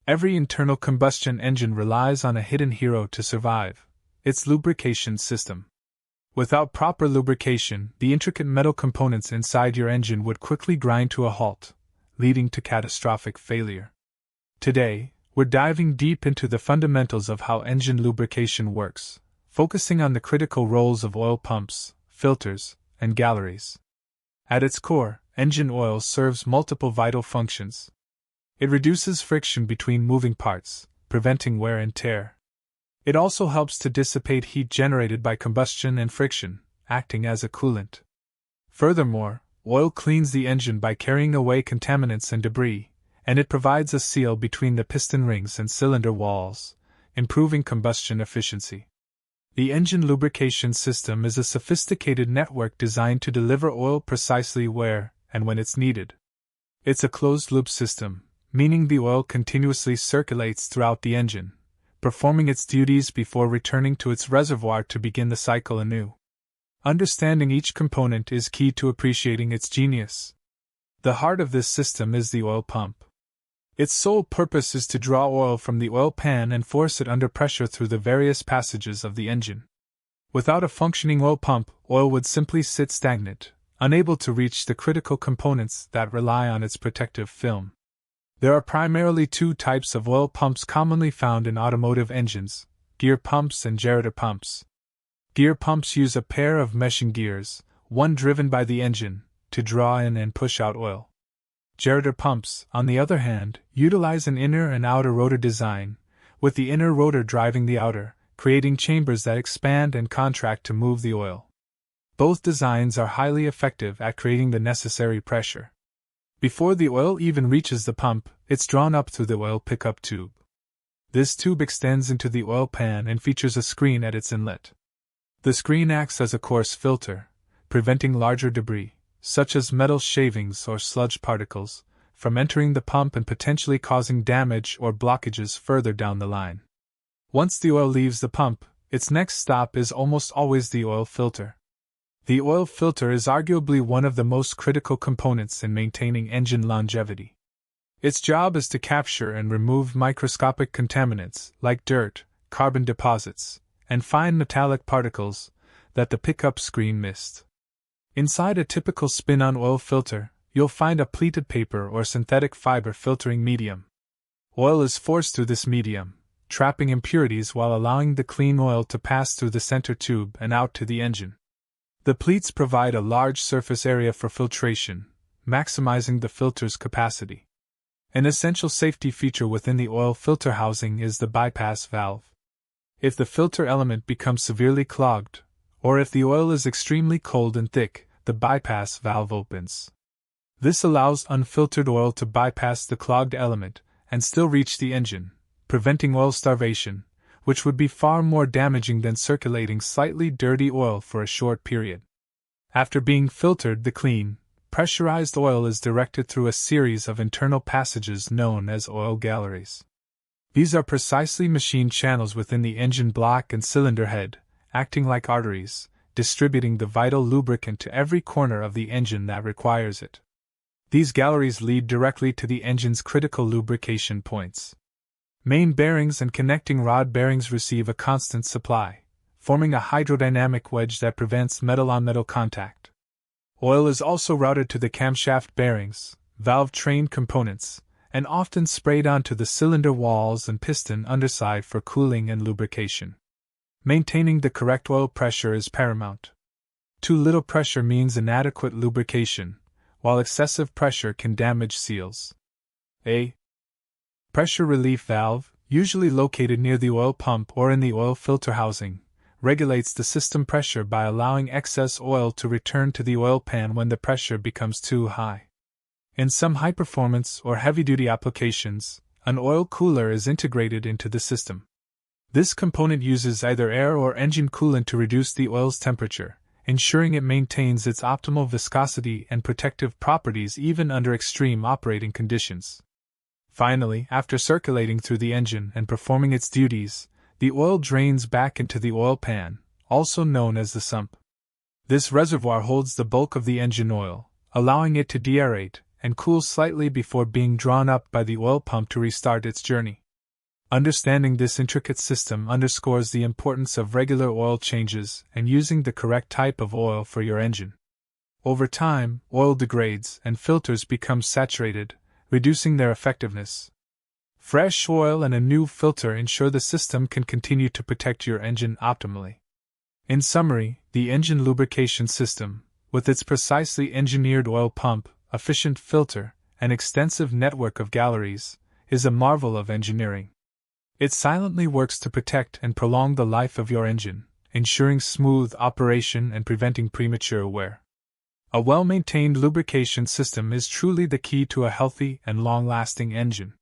Every internal combustion engine relies on a hidden hero to survive: its lubrication system. Without proper lubrication, the intricate metal components inside your engine would quickly grind to a halt, leading to catastrophic failure. Today, we're diving deep into the fundamentals of how engine lubrication works, focusing on the critical roles of oil pumps, filters, and galleries. At its core, engine oil serves multiple vital functions. It reduces friction between moving parts, preventing wear and tear. It also helps to dissipate heat generated by combustion and friction, acting as a coolant. Furthermore, oil cleans the engine by carrying away contaminants and debris, and it provides a seal between the piston rings and cylinder walls, improving combustion efficiency. The engine lubrication system is a sophisticated network designed to deliver oil precisely where and when it's needed. It's a closed-loop system, meaning the oil continuously circulates throughout the engine, performing its duties before returning to its reservoir to begin the cycle anew. Understanding each component is key to appreciating its genius. The heart of this system is the oil pump. Its sole purpose is to draw oil from the oil pan and force it under pressure through the various passages of the engine. Without a functioning oil pump, oil would simply sit stagnant, unable to reach the critical components that rely on its protective film. There are primarily two types of oil pumps commonly found in automotive engines: gear pumps and gerotor pumps. Gear pumps use a pair of meshing gears, one driven by the engine, to draw in and push out oil. Gerotor pumps, on the other hand, utilize an inner and outer rotor design, with the inner rotor driving the outer, creating chambers that expand and contract to move the oil. Both designs are highly effective at creating the necessary pressure. Before the oil even reaches the pump, it's drawn up through the oil pickup tube. This tube extends into the oil pan and features a screen at its inlet. The screen acts as a coarse filter, preventing larger debris, such as metal shavings or sludge particles, from entering the pump and potentially causing damage or blockages further down the line. Once the oil leaves the pump, its next stop is almost always the oil filter. The oil filter is arguably one of the most critical components in maintaining engine longevity. Its job is to capture and remove microscopic contaminants like dirt, carbon deposits, and fine metallic particles that the pickup screen missed. Inside a typical spin-on oil filter, you'll find a pleated paper or synthetic fiber filtering medium. Oil is forced through this medium, trapping impurities while allowing the clean oil to pass through the center tube and out to the engine. The pleats provide a large surface area for filtration, maximizing the filter's capacity. An essential safety feature within the oil filter housing is the bypass valve. If the filter element becomes severely clogged, or if the oil is extremely cold and thick, the bypass valve opens. This allows unfiltered oil to bypass the clogged element and still reach the engine, preventing oil starvation, which would be far more damaging than circulating slightly dirty oil for a short period. After being filtered, the clean, pressurized oil is directed through a series of internal passages known as oil galleries. These are precisely machined channels within the engine block and cylinder head, acting like arteries, distributing the vital lubricant to every corner of the engine that requires it. These galleries lead directly to the engine's critical lubrication points. Main bearings and connecting rod bearings receive a constant supply, forming a hydrodynamic wedge that prevents metal-on-metal contact. Oil is also routed to the camshaft bearings, valve train components, and often sprayed onto the cylinder walls and piston underside for cooling and lubrication. Maintaining the correct oil pressure is paramount. Too little pressure means inadequate lubrication, while excessive pressure can damage seals. A pressure relief valve, usually located near the oil pump or in the oil filter housing, regulates the system pressure by allowing excess oil to return to the oil pan when the pressure becomes too high. In some high-performance or heavy-duty applications, an oil cooler is integrated into the system. This component uses either air or engine coolant to reduce the oil's temperature, ensuring it maintains its optimal viscosity and protective properties even under extreme operating conditions. Finally, after circulating through the engine and performing its duties, the oil drains back into the oil pan, also known as the SUMP. This reservoir holds the bulk of the engine oil, allowing it to deaerate and cools slightly before being drawn up by the oil pump to restart its journey. Understanding this intricate system underscores the importance of regular oil changes and using the correct type of oil for your engine. Over time, oil degrades and filters become saturated, reducing their effectiveness. Fresh oil and a new filter ensure the system can continue to protect your engine optimally. In summary, the engine lubrication system, with its precisely engineered oil pump, efficient filter, and extensive network of galleries, is a marvel of engineering. It silently works to protect and prolong the life of your engine, ensuring smooth operation and preventing premature wear. A well-maintained lubrication system is truly the key to a healthy and long-lasting engine.